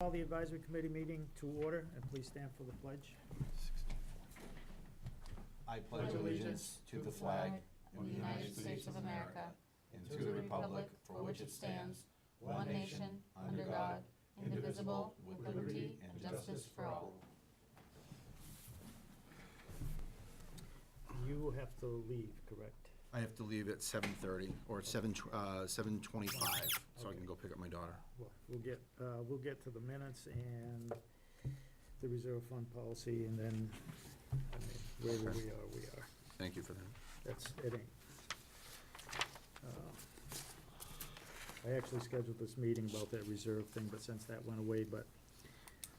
Call the advisory committee meeting to order, and please stand for the pledge. I pledge allegiance to the flag of the United States of America and to the republic for which it stands, one nation, under God, indivisible, with liberty and justice for all. You have to leave, correct? I have to leave at 7:30 or 7:25, so I can go pick up my daughter. Well, we'll get to the minutes and the reserve fund policy, and then, wherever Okay. we are. Thank you for that. It ain't. I actually scheduled this meeting about that reserve thing, but since that went away, but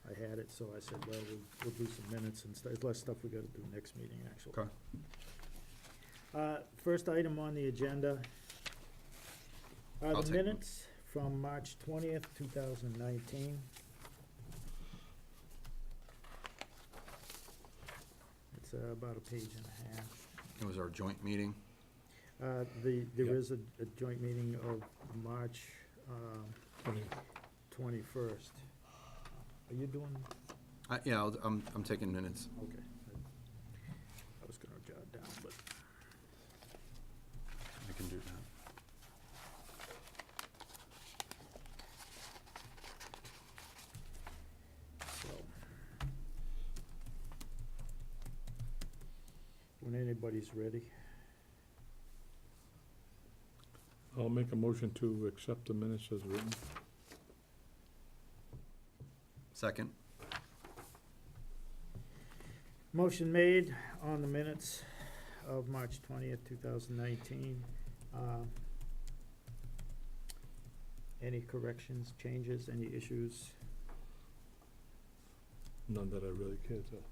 I had it, so I said, well, we'll do some minutes and stuff, less stuff we gotta do next meeting, actually. Okay. First item on the agenda are I'll the take them. minutes from March 20th, 2019. It's about a page and a half. It was our joint meeting. There Yep. is a joint meeting of March 21st. Are you doing, Yeah, I'm taking minutes. okay. I was gonna jot down, but I can do that. so. When anybody's ready. I'll make a motion to accept the minutes as written. Second. Motion made on the minutes of March 20th, 2019. Any corrections, changes, any issues? None that I really care to.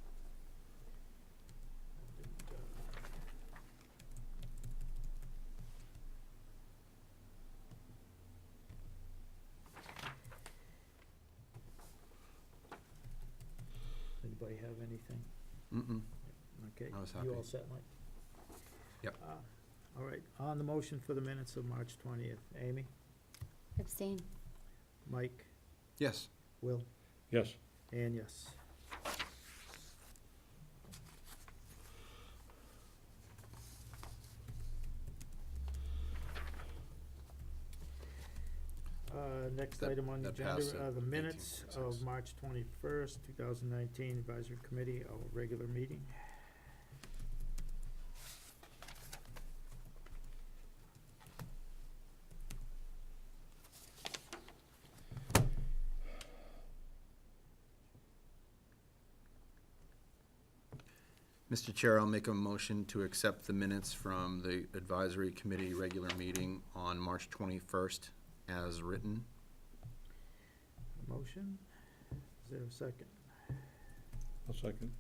Anybody have anything? Mm-mm. Okay. I was You happy. all set, Mike? Yep. All right, on the motion for the minutes of March 20th, Amy, Abstain. Mike, Yes. Will, Yes. and yes. Next That- item on the that passed agenda are at the minutes 18:46. of March 21st, 2019 Advisory Committee, our regular meeting. Mr. Chair, I'll make a motion to accept the minutes from the advisory committee regular meeting on March 21st as written. Motion, is there a second? I'll second.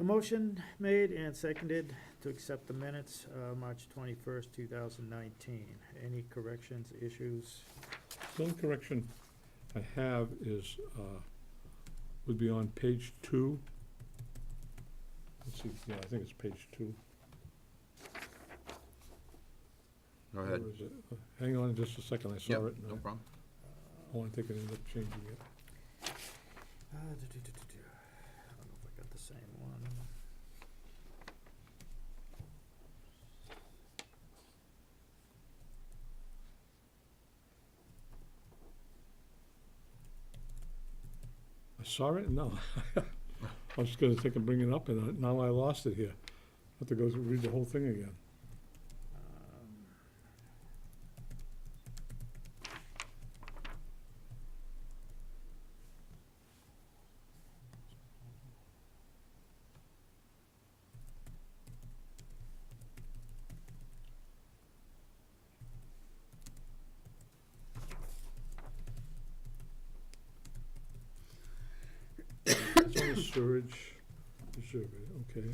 A motion made and seconded to accept the minutes, March 21st, 2019. Any corrections, issues? The only correction I have is, would be on page 2. Let's see, yeah, I think it's page 2. Go ahead. Where is it? Hang on just a second, I saw Yep, it. and no I problem. want to take it and end up changing it. I don't know if I got the same one. I saw it? No. I was gonna take and bring it up, and now I lost it here. Have to go through, read the whole thing again. It's on the surge, okay.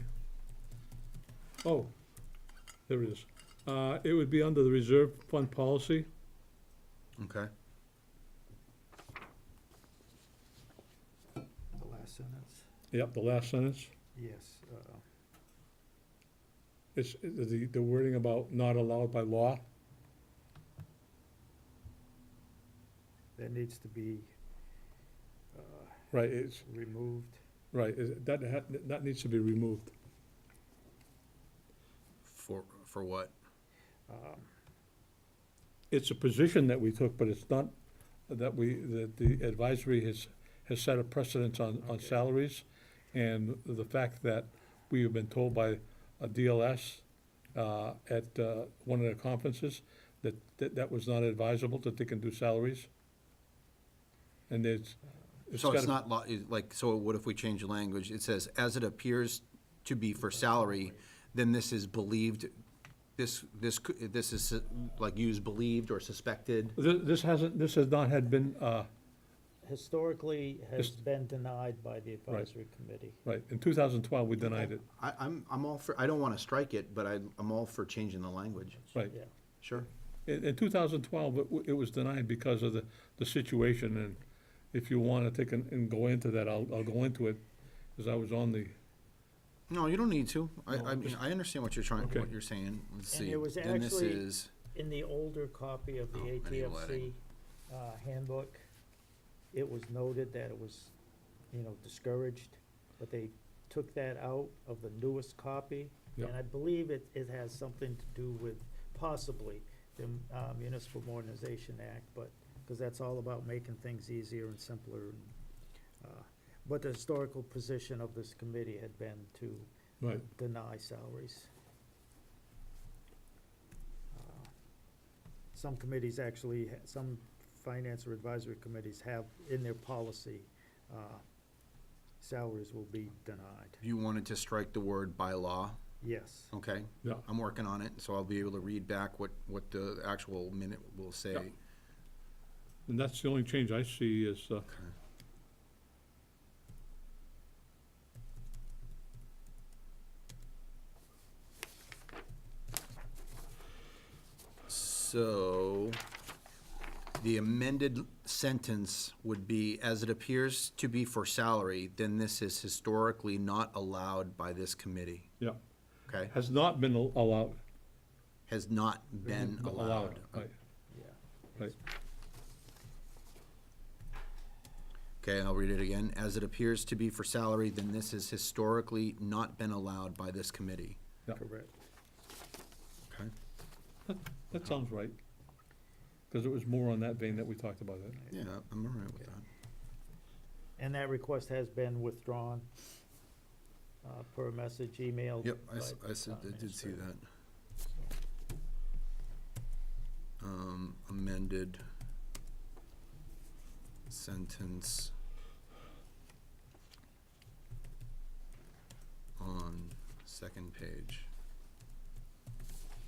Oh, there it is. It would be under the reserve fund policy. Okay. The last sentence, Yep, the last sentence. yes. It's the wording about not allowed by law. that needs to be Right, it's, removed. right, that needs to be removed. For what? It's a position that we took, but it's not that the advisory has set a precedence on Okay. salaries. And the fact that we have been told by a DLS at one of the conferences that was not advisable, that they can do salaries. And So it's gotta- not like, so what if we change the language? It says, as it appears to be for salary, then this is believed, this is like used believed or suspected. This has not had been, Historically has Just- been denied by the advisory committee. right, in 2012, we denied it, I'm all for, I don't want to strike it, but I'm all for changing the language. right. Yeah. Sure. In 2012, it was denied because of the situation, and if you want to take and go into that, I'll go into it, because I was on the, No, you don't need to. No, I mean, just- I understand what you're Okay. what you're saying. Let's And see. it was Then this actually- is, In the older copy of the Oh, manual ATFC handbook, it was noted that it was, discouraged, but they took that out of the newest copy. Yeah. And I believe it has something to do with possibly the Municipal Modernization Act, but, because that's all about making things easier and simpler. But the historical position of this committee had been to right, deny salaries. Some committees actually, some finance or advisory committees have in their policy, salaries will be denied. you wanted to strike the word by law, Yes. okay? yeah. I'm working on it, so I'll be able to read back what the actual minute will say. Yeah. And that's the only change I see is, Okay. So, the amended sentence would be, as it appears to be for salary, then this is historically not allowed by this committee, yeah, okay? has not been allowed. Has not been allowed. Right, Yeah. right, Okay, I'll read it again. As it appears to be for salary, then this has historically not been allowed by this committee. yeah, Correct. Okay. that sounds right. Because it was more on that vein that we talked about it. Yeah, I'm all right with that. And that request has been withdrawn, per message, email. Yep, by I the said, I did see administrator. that. Amended sentence on second page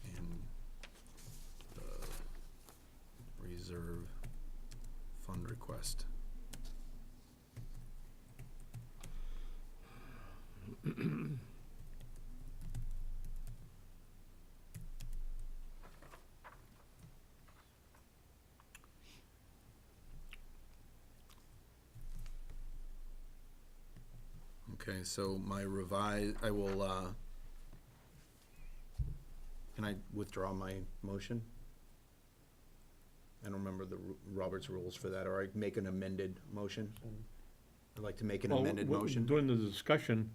in the reserve fund request. Okay, so my I will, can I withdraw my motion? I don't remember the Robert's rules for that, or I make an amended motion? I'd like to make an Well, amended motion. During the discussion,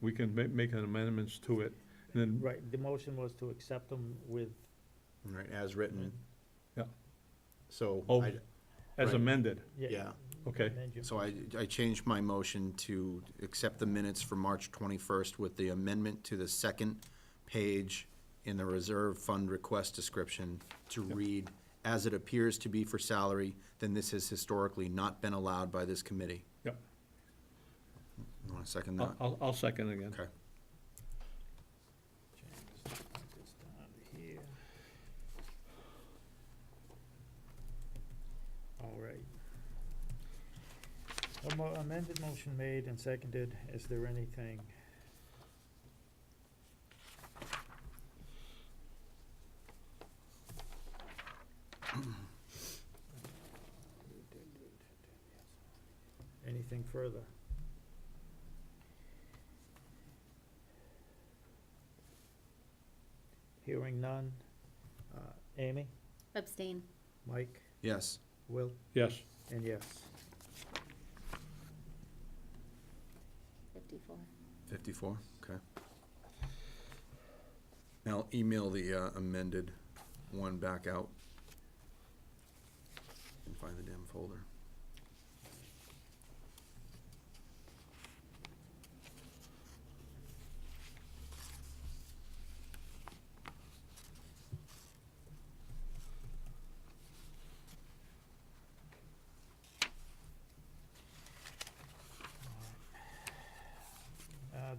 we can make an amendments to it, and then, Right, the motion was to accept them with, All right, as written. Yeah. So, Oh, I, as Right. amended, yeah, okay, amend your so I changed my motion to accept the minutes for March 21st with the amendment to the second page in the reserve fund request description to Yep. read, as it appears to be for salary, then this has historically not been allowed by this committee. Yep. You want to second that? I'll second again. Okay. changes. Put this down to here. All right. Amended motion made and seconded. Is there anything? Anything further? Hearing none. Amy, Abstain. Mike, Yes. Will, Yes, and yes. 54. 54, okay. Now I'll email the amended one back out. And find the damn folder.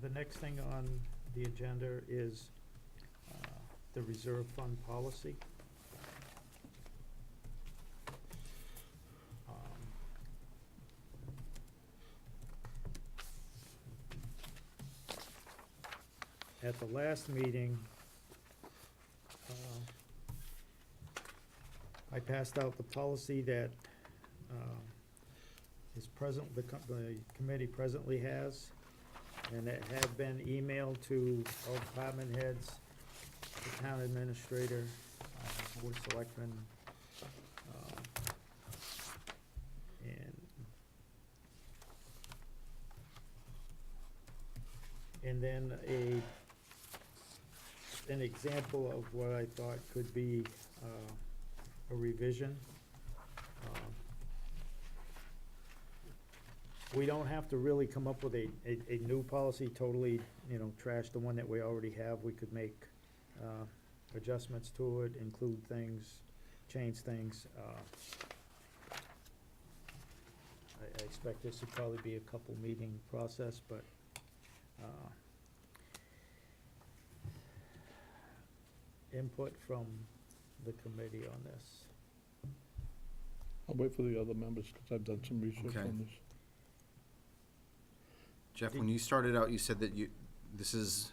The next thing on the agenda is the reserve fund policy. At the last meeting, I passed out the policy that is present, the committee presently has, and it had been emailed to all department heads, the town administrator, board of selectmen, and then an example of what I thought could be a revision. We don't have to really come up with a new policy, totally, trash the one that we already have. We could make adjustments to it, include things, change things. I expect this would probably be a couple meeting process, but input from the committee on this. I'll wait for the other members, because I've done some research Okay. on this. Jeff, when you started out, you said that this is,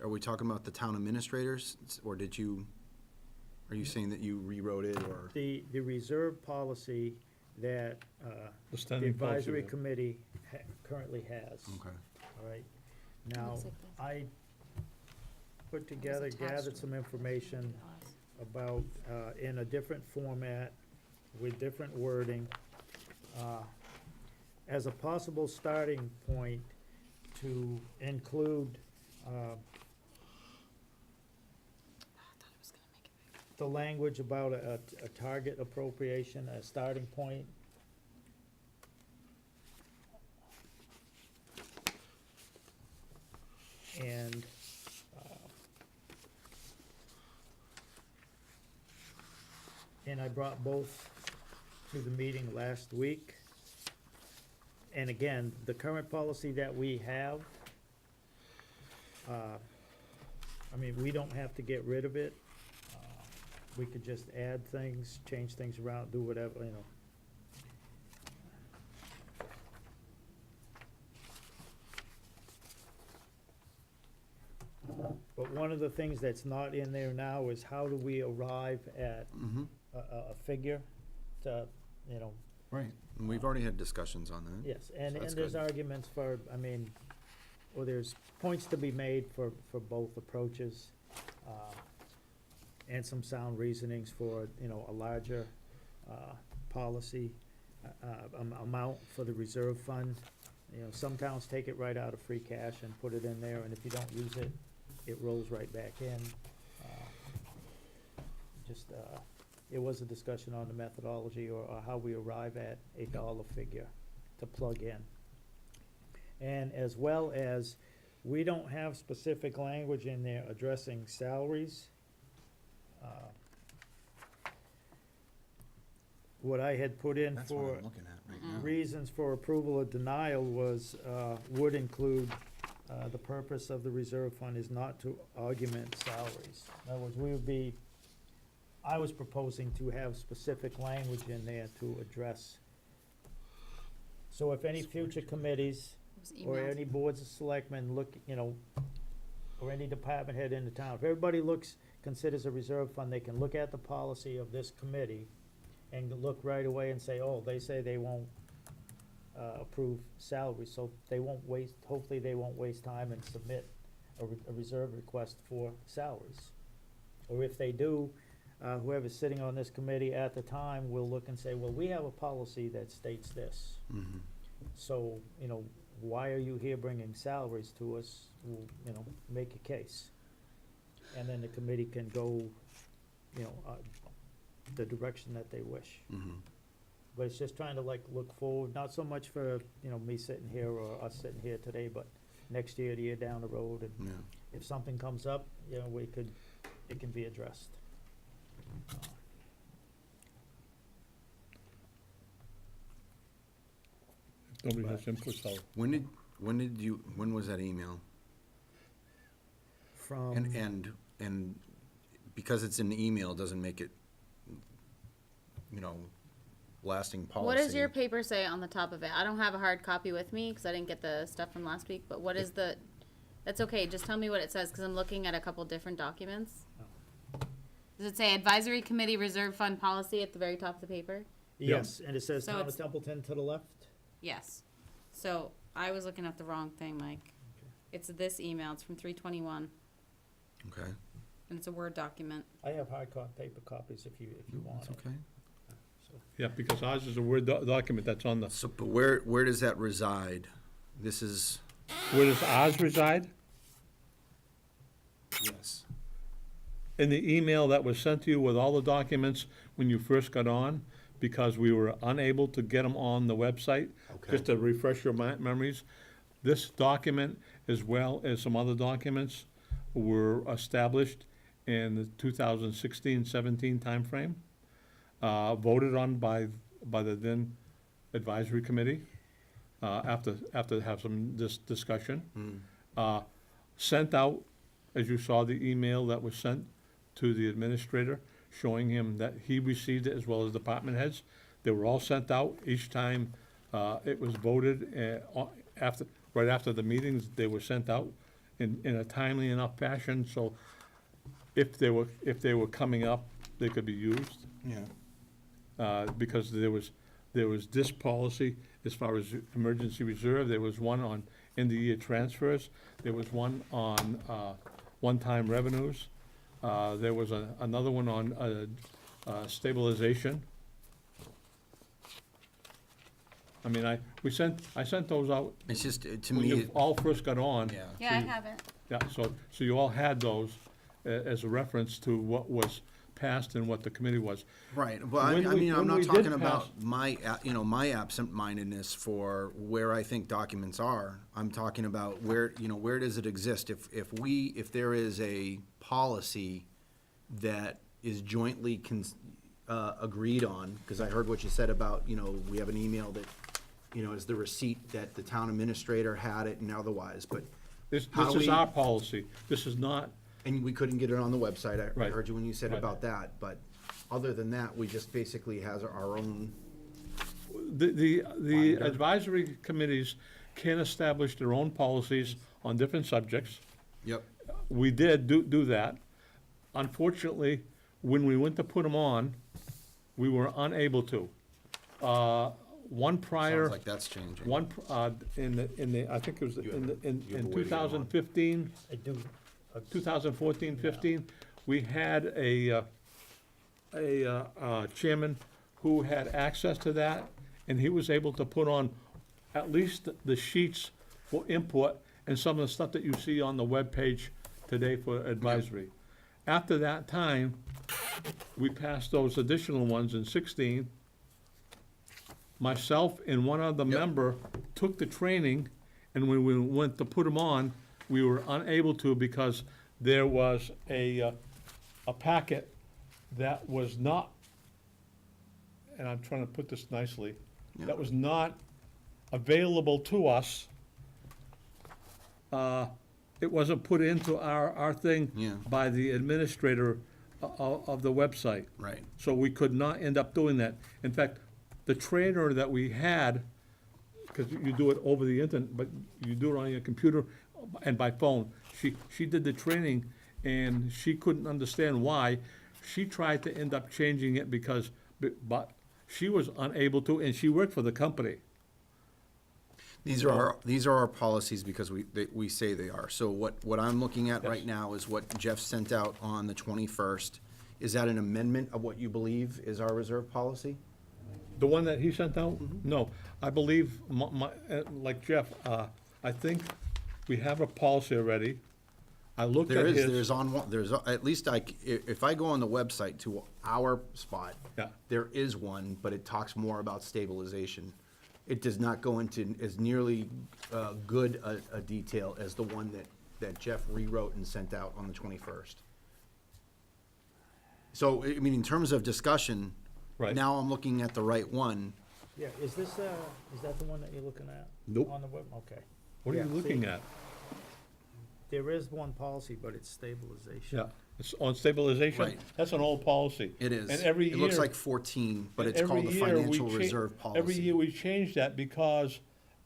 are we talking about the town administrators, or are you saying that you rewrote it, or? The reserve policy that The the standing policy. advisory there. committee currently has, Okay. all right? Now, Looks like this. I put That was together, attached gathered to some it. information about, in a different format, with different wording, as a possible starting point to include the language about a target appropriation, a starting point. And I brought both to the meeting last week. And again, the current policy that we have, we don't have to get rid of it. We could just add things, change things around, do whatever, But one of the things that's not in there now is how do we arrive at Mm-hmm. a figure to, Right. And we've already had discussions on that. yes, and So that's there's good. arguments for, or there's points to be made for both approaches, and some sound reasonings for, a larger policy amount for the reserve fund. Some towns take it right out of free cash and put it in there, and if you don't use it, it rolls right back in. It was a discussion on the methodology or how we arrive at a dollar figure to plug in. And as well as, we don't have specific language in there addressing salaries. What I had put in That's what for I'm looking at right now. reasons for approval or denial was, would include, the purpose of the reserve fund is not to augment salaries. In other words, I was proposing to have specific language in there to address. So if any future committees It was or emailed. any boards of selectmen look, or any department head in the town, if everybody considers a reserve fund, they can look at the policy of this committee and look right away and say, oh, they say they won't approve salaries, so hopefully they won't waste time and submit a reserve request for salaries. Or if they do, whoever's sitting on this committee at the time will look and say, well, we have a policy that states this. Mhm. So, why are you here bringing salaries to us? Well, make a case. And then the committee can go, the direction that they wish. Mhm. But it's just trying to look forward, not so much for, me sitting here or us sitting here today, but next year, the year down the road, and Yeah. if something comes up, it can be addressed. If nobody has input, so, When was that email? From, And because it's in the email, doesn't make it, lasting policy. What does your paper say on the top of it? I don't have a hard copy with me because I didn't get the stuff from last week, but what is that's okay, just tell me what it says because I'm looking at a couple different documents. Does it say Advisory Committee Reserve Fund Policy at the very top of the paper? yes, and it says So Town of it's- Templeton to the left? Yes. So I was looking at the wrong thing, Mike. It's this email, it's from 3/21, Okay, and it's a Word document. I have paper copies if you want that's it. okay. So, yeah, because ours is a Word document that's on the, So, but where does that reside? This is, where does ours reside? yes. In the email that was sent to you with all the documents when you first got on, because we were unable to get them on the website. Okay. Just to refresh your memories, this document, as well as some other documents, were established in the 2016-17 timeframe, voted on by the then advisory committee, after have some discussion. Sent out, as you saw the email that was sent to the administrator, showing him that he received it as well as department heads. They were all sent out each time it was voted, right after the meetings, they were sent out in a timely enough fashion, so if they were coming up, they could be used. Yeah. Because there was this policy as far as emergency reserve, there was one on end-of-year transfers, there was one on one-time revenues, there was another one on stabilization. I mean, I sent those out It's just, to when me, you all first got on. yeah. Yeah, I have it. Yeah, so you all had those as a reference to what was passed and what the committee was. Right, well, I When we- mean, I'm when not we did talking about pass- my absent-mindedness for where I think documents are. I'm talking about where does it exist? If there is a policy that is jointly agreed on, because I heard what you said about, we have an email that, is the receipt that the town administrator had it and otherwise, but This How is we- our policy. This is not, and we couldn't get it on the website. I Right. heard you when you said Right. about that, but other than that, we just basically has our own. the Binder. advisory committees can establish their own policies on different subjects. Yep. We did do that. Unfortunately, when we went to put them on, we were unable to. One prior. Sounds like that's changing. In the, I think it was You have- you have in a way to go on. 2015, I do. 2014, 15, we had a chairman who had access to that, and he was able to put on at least the sheets for input and some of the stuff that you see on the webpage today for advisory. After that time, we passed those additional ones in 16. Myself and one other Yep. member took the training, and when we went to put them on, we were unable to because there was a packet that was not, and I'm trying to put this nicely, Yeah. that was not available to us. It wasn't put into our thing Yeah. by the administrator of the website. Right. So we could not end up doing that. In fact, the trainer that we had, because you do it over the internet, but you do it on your computer and by phone, she did the training and she couldn't understand why. She tried to end up changing it but she was unable to, and she worked for the company. These are our policies because we say they are. So what I'm looking at right now is what Jeff sent out on the 21st. is that an amendment of what you believe is our reserve policy? The one that he sent out? No, I believe, like Jeff, I think we have a policy already. I looked There at is, his. there's at least if I go on the website to our spot, Yeah. there is one, but it talks more about stabilization. It does not go into as nearly good a detail as the one that Jeff rewrote and sent out on the 21st. So, I mean, in terms of discussion, Right. now I'm looking at the right one. Yeah, is that the one that you're looking at? Nope. On the web, okay. What are you Yeah, looking see, at? There is one policy, but it's stabilization. Yeah, it's on stabilization. Right. That's an old policy. It is. And every year. It looks like 14, but and it's called every the year we financial cha- reserve policy. Every year we change that because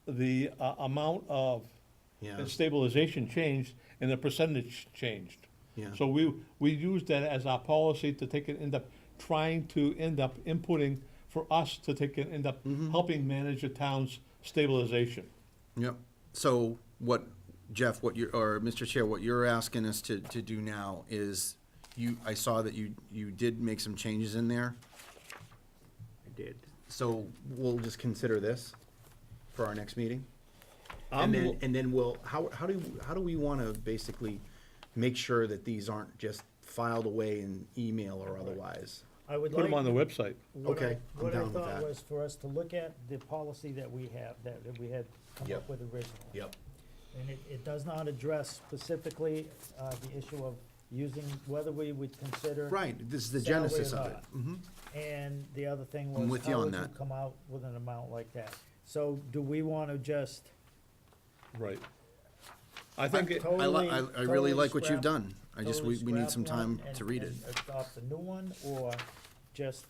the amount of Yeah. stabilization changed and the percentage changed. Yeah. So we used that as our policy to end up inputting for us to end up Mm-hmm. helping manage the town's stabilization. Yep. So what, Jeff, or Mr. Chair, what you're asking us to do now is, I saw that you did make some changes in there. I did. So we'll just consider this for our next meeting? I'm And then we'll, how do we wanna basically make sure that these aren't just filed away in email or otherwise? I would Put them on the like, website. Okay, I'm what I down with thought that. was for us to look at the policy that we have, that we had come Yep. up with originally. Yep. And it does not address specifically, the issue of using, whether we would consider. Right, this is the salary genesis or of it. not. Mhm. And the other thing I'm was, with you how on would you that. come out with an amount like that? So do we wanna just Right. I think, I totally? really like what you've scrap- done. I just, we totally need some scrap time one and- to read it. and adopt a new one, or just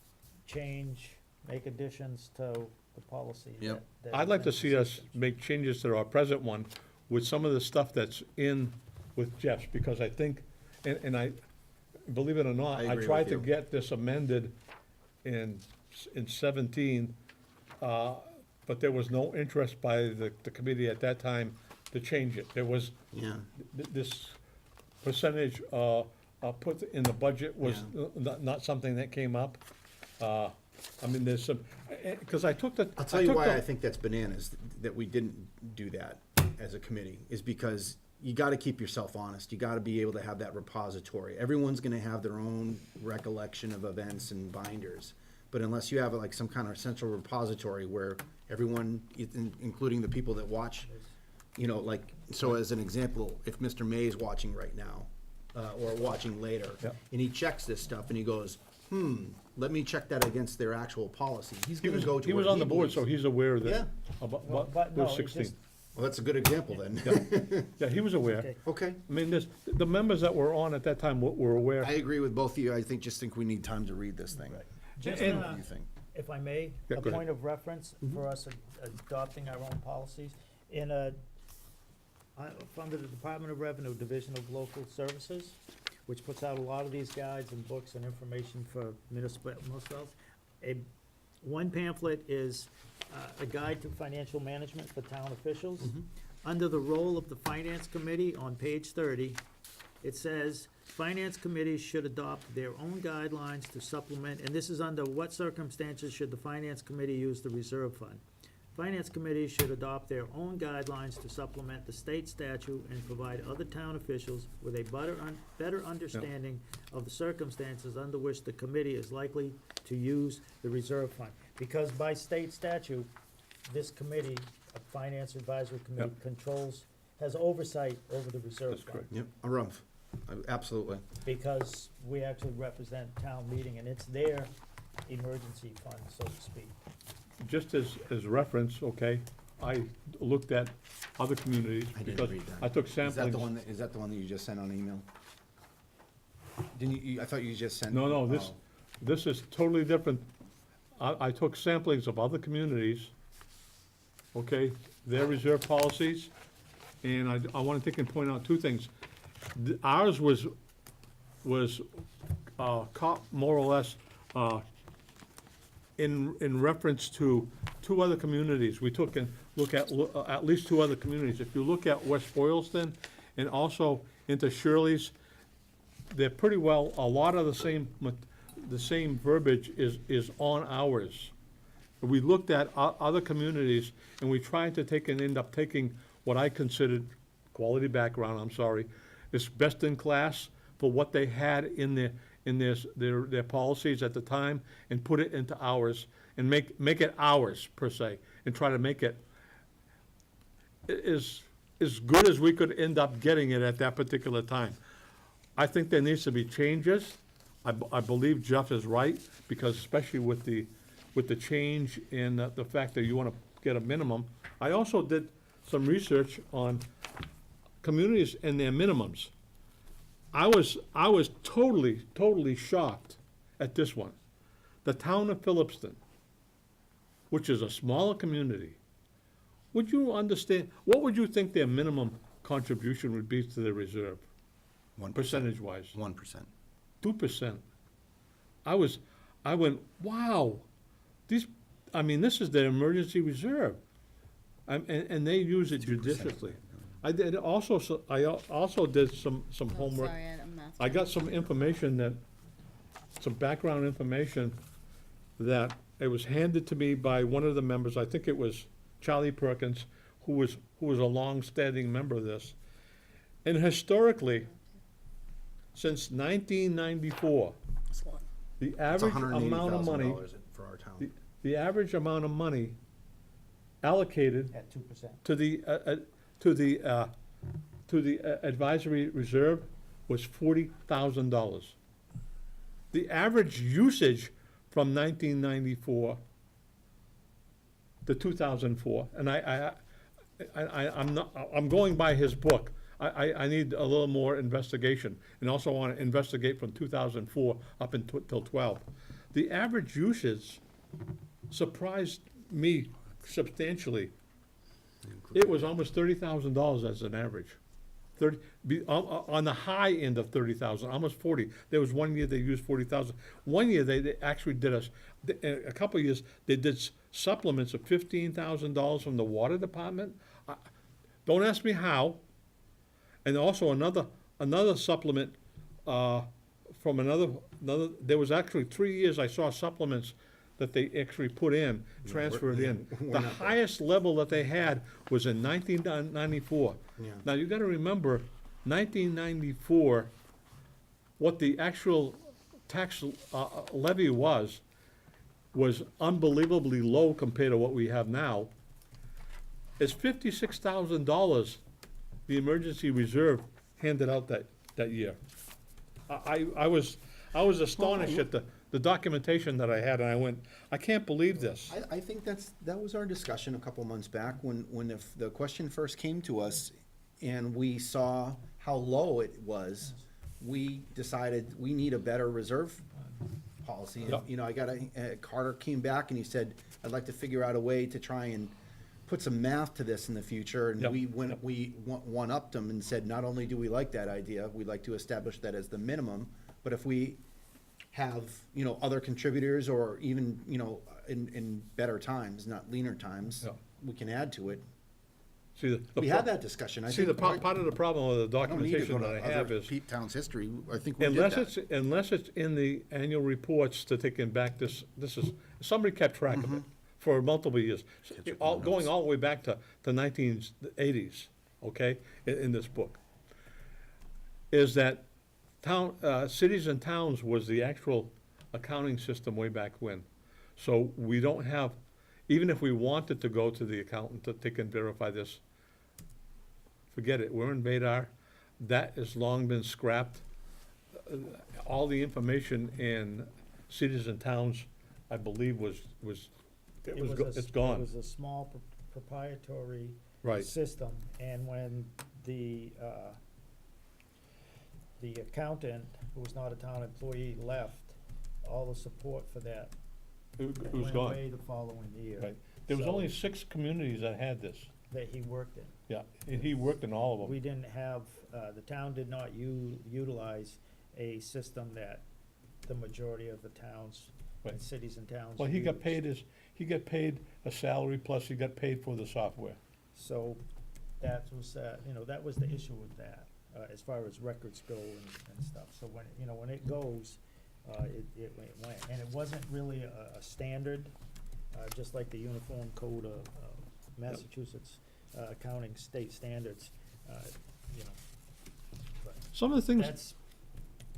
change, make additions to the policy? Yep. that I'd like to is see us consistent? make changes to our present one with some of the stuff that's in with Jeff's, because I think, and I, believe it or not, I I agree tried with to you. get this amended in 17, but there was no interest by the committee at that time to change it. There was, Yeah. this percentage put in the budget was not something that came up. I mean, there's some, because I took the. I'll tell you took why the- I think that's bananas, that we didn't do that as a committee, is because you gotta keep yourself honest. You gotta be able to have that repository. Everyone's gonna have their own recollection of events and binders. But unless you have like some kind of central repository where everyone, including the people that watch, you know, like, so as an example, if Mr. May is watching right now, or watching later, Yep. and he checks this stuff and he goes, let me check that against their actual policy. He's He gonna was, go to he was where on the board, so believes. he's aware Yeah. that, about, Well, but no, those it 16. just- Well, that's a good example then. Yeah, he was aware. Okay. Okay, I mean, the members that were on at that time were aware. I agree with both of you. I think we need time to read this thing. Just, And- What do you think? if I may, Yeah, a go ahead. point of reference for us adopting our own policies. Under the Department of Revenue, Division of Local Services, which puts out a lot of these guides and books and information for municipalities. One pamphlet is a guide to financial management for town officials. Under the role of the Finance Committee, on page 30, it says, Finance committees should adopt their own guidelines to supplement, and this is under what circumstances should the Finance Committee use the reserve fund. Finance committees should adopt their own guidelines to supplement the state statute and provide other town officials with a better understanding of the circumstances under which the committee is likely to use the reserve fund. Because by state statute, this committee, a Finance Advisory Committee, has oversight over the reserve That's fund. correct. Yep, a rumph. Absolutely. Because we actually represent town meeting, and it's their emergency fund, so to speak. Just as reference, okay, I looked at other communities. I didn't because read that. I took Is that samplings. the one, is that the one that you just sent on email? Didn't you, I thought you just sent. No, this, oh. this is totally different. I took samplings of other communities, okay, their reserve policies, and I want to take and point out two things. Ours was more or less, in reference to two other communities. We took and look at least two other communities. If you look at West Boylston and also into Shirley's, they're pretty well, a lot of the same verbiage is on ours. We looked at other communities, and we tried to end up taking what I considered quality background, I'm sorry, is best in class for what they had in their policies at the time, and put it into ours, and make it ours, per se, and try to make it as good as we could end up getting it at that particular time. I think there needs to be changes. I believe Jeff is right, because especially with the change in the fact that you want to get a minimum. I also did some research on communities and their minimums. I was totally shocked at this one. The town of Phillipston, which is a smaller community, would you understand, what would you think their minimum contribution would be to the reserve, 1%. percentage-wise? 1%. 2%. I went, wow, this is their emergency reserve. And they use it judiciously. I also did some homework. Sorry, I'm not. I got some information some background information that it was handed to me by one of the members, I think it was Charlie Perkins, who was a long-standing member of this. And historically, since 1994, the It's average amount of money, $180,000 for our town. the average amount of money allocated At 2%. to the advisory reserve was $40,000. The average usage from 1994 to 2004, and I'm going by his book. I need a little more investigation, and also want to investigate from 2004 up until 12. The average usage surprised me substantially. It was almost $30,000 as an average. On the high end of 30,000, almost 40. There was one year they used 40,000. One year they actually did a couple of years, they did supplements of $15,000 from the water department. Don't ask me how. And also another supplement from another, there was actually 3 years I saw supplements that they actually put in, transferred in. we're The not there. highest level that they had was in 1994. Yeah. Now, you gotta remember, 1994, what the actual tax levy was unbelievably low compared to what we have now. It's $56,000 the emergency reserve handed out that year. I was astonished at the documentation that I had, and I went, I can't believe this. I think that was our discussion a couple months back when the question first came to us and we saw how low it was. We decided we need a better reserve policy. Yep. And, Carter came back and he said, I'd like to figure out a way to try and put some math to this in the future. And Yep. we one-upped them and said, not only do we like that idea, we'd like to establish that as the minimum, but if we have, other contributors or even, in better times, not leaner times, Yep. we can add to it. See, We had that discussion. See, part of the problem with the I don't need to go documentation to that I have other is, Pete Town's history. I think we did that. unless it's in the annual reports to take in back this is, somebody kept track of it for multiple years. Going all the way back to the 1980s, okay, in this book. Is that cities and towns was the actual accounting system way back when. So we don't have, even if we wanted to go to the accountant to take and verify this, forget it, we're in Vadar, that has long been scrapped. All the information in cities and towns, I believe, it's gone. It was a small proprietary Right. system, and when the accountant, who was not a town employee, left, all the support for that It was went gone, away the following year. right. There was So- only 6 communities that had this, That he worked in. yeah, and he worked in all of We them. didn't have, the town did not utilize a system that the majority of the towns, Right. and cities and towns Well, he got used. paid a salary, plus he got paid for the software. So that was, that was the issue with that. as far as records go and stuff. So when, you know, when it goes, it went, and it wasn't really a standard, just like the Uniform Code of Massachusetts Accounting State Standards, you know. But Some of the things, that's,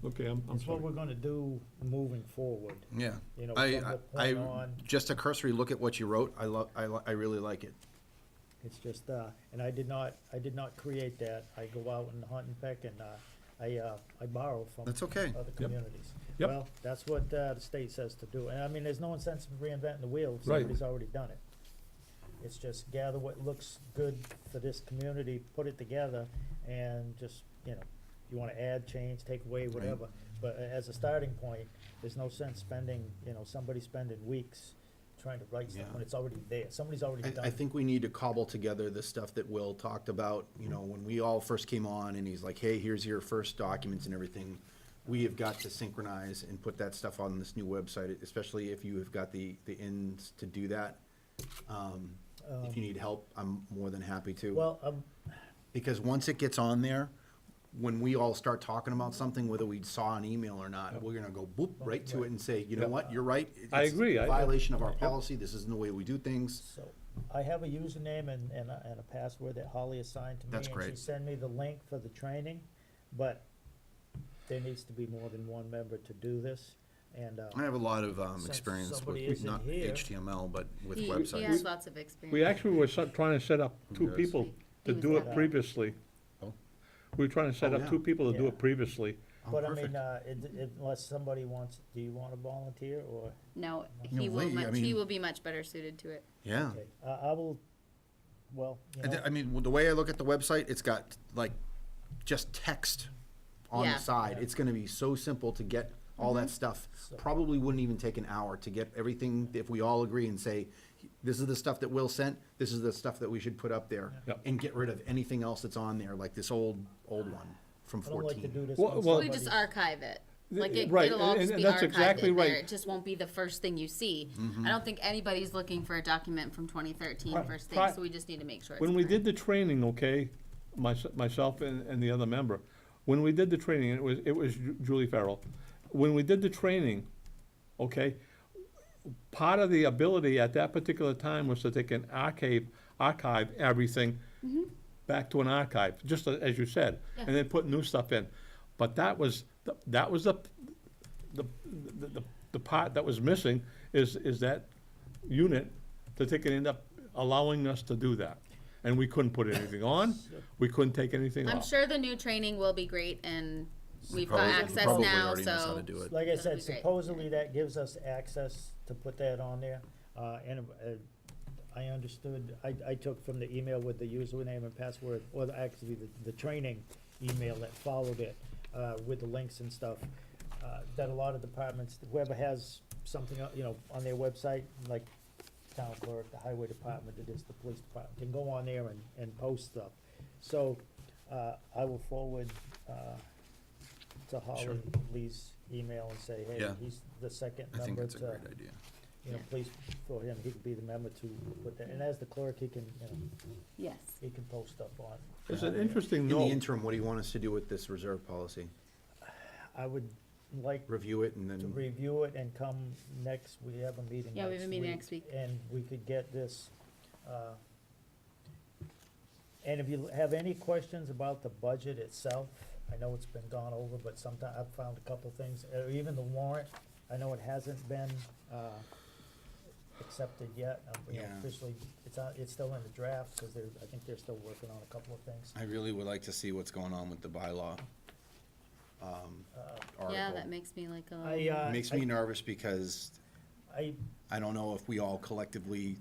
okay, I'm that's what sorry. we're gonna do moving forward, Yeah. you know, I, from the I, point on. just a cursory look at what you wrote, I really like it. It's just, and I did not create that. I go out and hunt and peck, and I borrow from That's okay. other Yep. communities. Yep. Well, that's what the state says to do. And I mean, there's no sense in reinventing the wheel if Right. somebody's already done it. It's just gather what looks good for this community, put it together, and just, you know, you wanna add, change, take away, whatever. But as a starting point, there's no sense spending, you know, somebody spending weeks trying to write stuff Yeah. when it's already there. Somebody's already done I it. think we need to cobble together the stuff that Will talked about, you know, when we all first came on and he's like, hey, here's your first documents and everything. We have got to synchronize and put that stuff on this new website, especially if you have got the ins to do that. If you need help, I'm more than happy to. Well, Because once it gets on there, when we all start talking about something, whether we saw an email or not, we're gonna go boop, right to it and say, you know Yep. what, you're right. I it's agree. a Violation of our Yep. policy, this isn't the way we do things. so, I have a username and a password that Holly assigned to me. That's And great. she sent me the link for the training, but there needs to be more than one member to do this, and, I have a lot of Since experience somebody with, isn't not here- HTML, but with He websites. has lots of experience. We actually were trying to set up two does? people He to was do it happy. previously. Oh. We were trying to set Oh, up yeah. two people to do Yeah. it previously. Oh, but I perfect. mean, unless somebody wants, do you wanna volunteer, or? No, No he will way, I he mean- will be much better suited to it. Yeah. Okay, I will, well, you know. I mean, the way I look at the website, it's got like just text on Yeah. the side. Yeah. It's gonna be so simple to get all that stuff. So- Probably wouldn't even take an hour to get everything, if we all agree and say, this is the stuff that Will sent, this is the stuff that we should put up there. Yep. And get rid of anything else that's on there, like this old one from I don't like to 14. do this Well- when well- We just somebody's- archive it. Th- Like right, it'll all and- just and be that's archived exactly in there. right. It just won't be the first thing you see. Mm-hmm. I don't think anybody's looking for a document from 2013 Right. first Pri- thing, so we just need to make sure it's When we did current. the training, okay, myself and the other member, when we did the training, it was Julie Farrell. When we did the training, okay, part of the ability at that particular time was that they can archive everything back to an archive, just as you said, Yeah. and then put new stuff in. But that was the part that was missing is that unit that they can end up allowing us to do that. And we couldn't put anything on, we couldn't take anything I'm off. sure the new training will be great, and we've got Probably- access probably now, already knows how so. to do it. Like I That'll said, be great. supposedly that gives us access to put that on there, and I understood, I took from the email with the username and password, or actually the training email that followed it, with the links and stuff, that a lot of departments, whoever has something, you know, on their website, like town clerk, the highway department, it is the police department, can go on there and post stuff. So, I will forward, to Holly Lee's email and say, hey, Yeah. he's the second I think member that's a to, great idea. you know, Yeah. please, for him, he could be the member to put that, and as the clerk, he can, you know, Yes. he can post stuff on. It's an interesting In the note. interim, what do you want us to do with this reserve policy? I would like Review it and to then, review it and come next, we have a meeting Yeah, we have a meeting next week. and we could get this, and if you have any questions about the budget itself, I know it's been gone over, but sometime, I've found a couple things, even the warrant, I know it hasn't been, accepted yet, you know, Yeah. officially, it's still in the draft, cause I think they're still working on a couple of things. I really would like to see what's going on with the bylaw. Yeah, article. that makes me like a I, little. Makes me nervous because I, I don't know if we all collectively,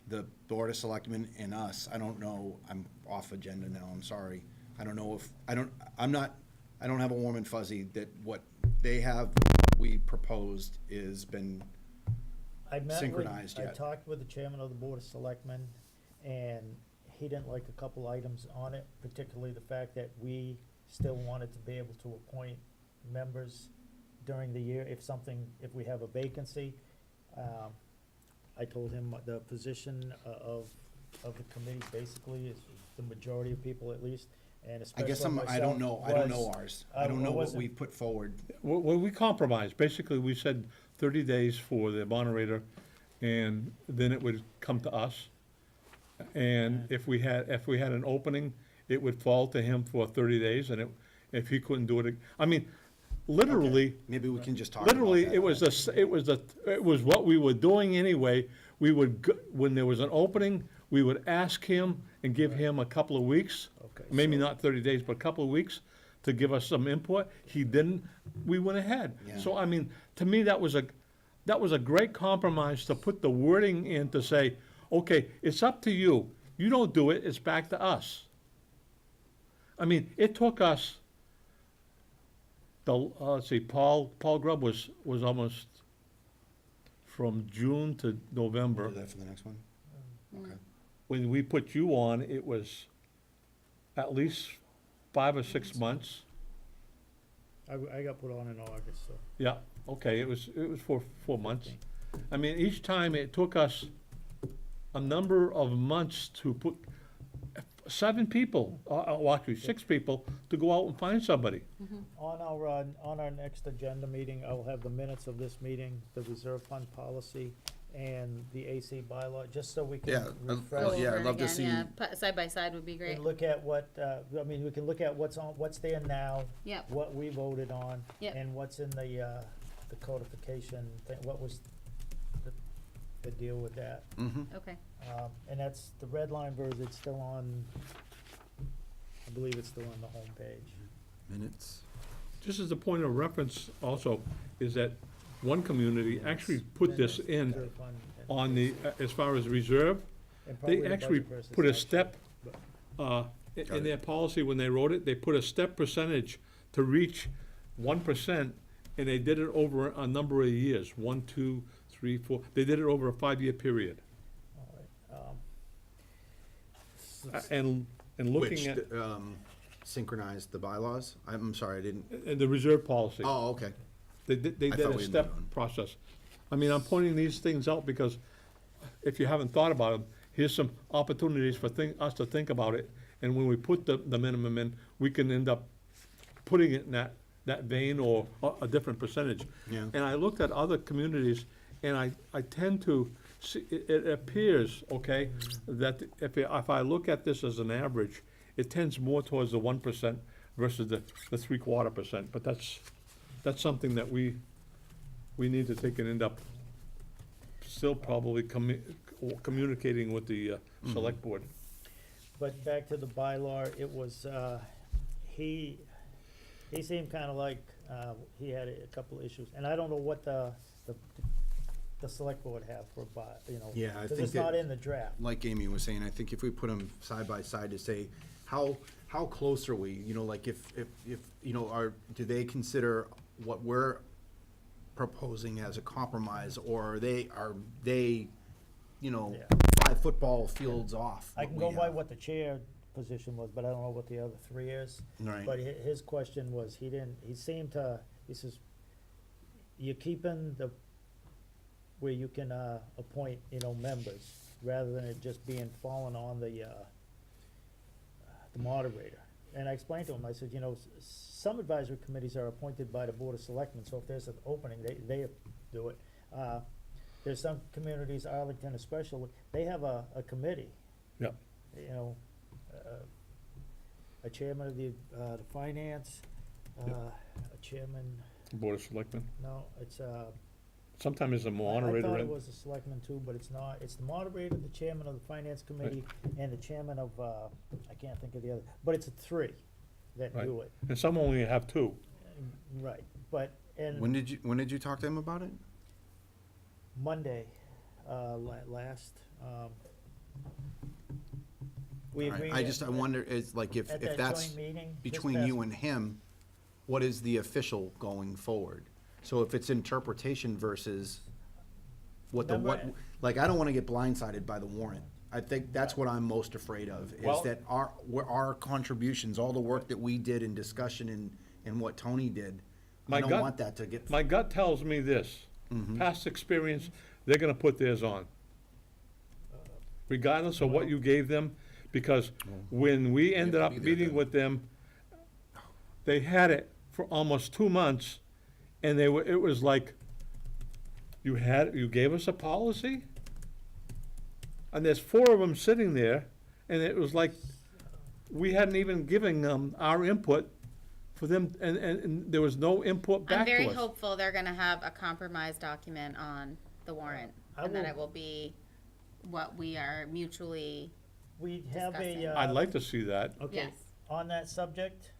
the Board of Selectmen and us, I don't know, I'm off agenda now, I'm sorry. I don't know if, I don't have a warm and fuzzy that what they have, what we proposed is been, I met with, synchronized I yet. talked with the chairman of the Board of Selectmen, and he didn't like a couple items on it, particularly the fact that we still wanted to be able to appoint members during the year if we have a vacancy. I told him the position of the committee basically is the majority of people at least, and I especially guess myself. I don't know was- ours. I don't know what wasn't- we put forward. Well, we compromised. Basically, we said 30 days for the moderator, and then it would come to us. And if we had an opening, it would fall to him for 30 days, and if he couldn't do it, I mean, literally, Maybe we can just talk about literally, that. it was what we were doing anyway. We would, when there was an opening, we would ask him and give him a couple of weeks, Okay, maybe so- not 30 days, but a couple of weeks to give us some input. He didn't, we went ahead. Yeah. So, I mean, to me, that was a great compromise to put the wording in to say, okay, it's up to you. You don't do it, it's back to us. I mean, it took us, let's see, Paul Grubb was almost from June to November. Do that for the next one? Okay. When we put you on, it was at least 5 or 6 months. I got put on in August, so. Yeah, okay, it was for 4 months. I mean, each time it took us a number of months to put 7 people, well, actually 6 people, to go out and find somebody. On our next agenda meeting, I will have the minutes of this meeting, the reserve fund policy, and the AC bylaw, just so we Yeah, can I'd- refresh. Oh, Go yeah, over I'd it love to again, see- yeah. Side by side would be great. And look at what, I mean, we can look at what's there now. Yep. What we voted on. Yep. And what's in the codification thing, what was the deal with that. Mm-hmm. Okay. And that's the red line version, it's still on, I believe it's still on the homepage. Minutes. Just as a point of reference also, is that one community actually put this in Reserve fund and- on the, as far as reserve, and probably they the actually budget versus put a actual, step, but- in their policy when they wrote it, they put a step percentage to reach 1%, and they did it over a number of years, 1, 2, 3, 4, they did it over a 5-year period. All right, And looking Which, at, synchronized the bylaws? I'm sorry, I didn't, the reserve policy. oh, okay. They did I a thought we had step moved on. process. I mean, I'm pointing these things out because if you haven't thought about them, here's some opportunities for us to think about it. And when we put the minimum in, we can end up putting it in that vein or a different percentage. Yeah. And I looked at other communities, and I tend to see, it appears, okay, that if I look at this as an average, it tends more towards the 1% versus the 3/4%. But that's something that we need to take and end up still probably communicating with the select board. But back to the bylaw, it was, he seemed kinda like, he had a couple of issues, and I don't know what the select board have for Yeah, I cause think it's not that- in the draft. Like Amy was saying, I think if we put them side by side to say, how close are we? You know, like if, you know, do they consider what we're proposing as a compromise, or are they, you know, Yeah. 5 football fields off? I what can we go by have? what the chair position was, but I don't know what the other 3 is. Right. But his question was, he says, you're keeping where you can, appoint, members, rather than it just being falling on the moderator. And I explained to him, I said, some advisory committees are appointed by the Board of Selectmen, so if there's an opening, they do it. There's some communities, Arlington especially, they have a committee. Yeah. A chairman of the finance, a chairman, Board of Selectmen. no, it's, Sometimes it's a I moderator. thought it and- was a selectman too, but it's not. It's the moderator, the chairman of the finance committee, and the chairman of, I can't think of the other, but it's 3 that Right. do it. And some only have 2. Right, but, and When did you talk to him about it? Monday, last, we All right, agreed. I wonder, it's like if At that that's joint meeting. between you and him, what is the official going forward? So if it's interpretation versus what Remember- like, I don't wanna get blindsided by the warrant. I think that's what I'm most afraid of, is Well- that our contributions, all the work that we did in discussion and what Tony did, My I don't gut- want that to get, My gut tells me this, past experience, they're gonna put theirs on. Regardless of what you gave them, Because when we ended to up be there meeting then. with them, they had it for almost 2 months, and it was like, you gave us a policy? And there's 4 of them sitting there, and it was like, we hadn't even given them our input for them, and there was no input I'm back to us. very hopeful they're gonna have a compromise document on the warrant, I and that will- it will be what we are mutually, We have Discussing. a, I'd like to see that. okay, yes. on that subject,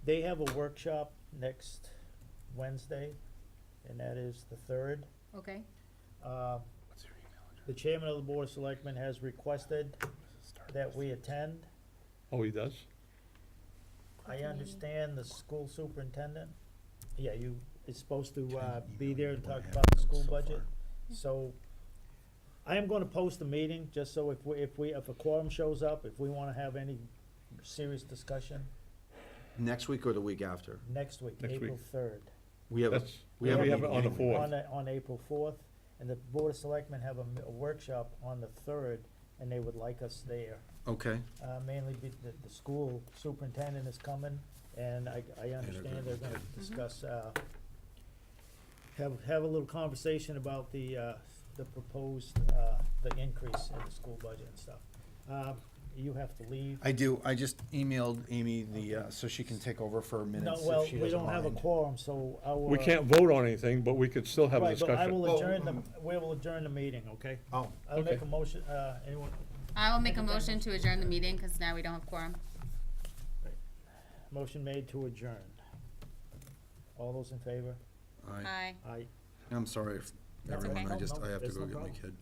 they have a workshop next Wednesday, and that is the 3rd. Okay. The chairman of the Board of Selectmen has requested that we attend. Oh, he does? I understand the school superintendent, is supposed to, be there and talk about the school budget. So, I am gonna post a meeting, just so if a quorum shows up, if we wanna have any serious discussion, Next week or the week after? next week, Next April week. 3rd. We have, That's, we we have a have it on the meeting. 4th. On April 4th, and the Board of Selectmen have a workshop on the 3rd, and they would like us there. Okay, Mainly the school superintendent is coming, and I understand they're gonna discuss, have a little conversation about the proposed, the increase in the school budget and stuff. You have to leave. I do, I just emailed Amy so she can take over for No, minutes well, if she we doesn't don't have a mind. quorum, so our. We can't vote on anything, but we could still have a Right, but I discussion. will adjourn we will adjourn the meeting, okay? Oh, I'll make Okay. a motion, anyone, I will make a motion to adjourn the meeting, cause now we don't have quorum. motion made to adjourn. All those in favor? I, Aye. Aye. I'm sorry if That's everyone, okay. I just, No, I have to there's go no get my problem. kid.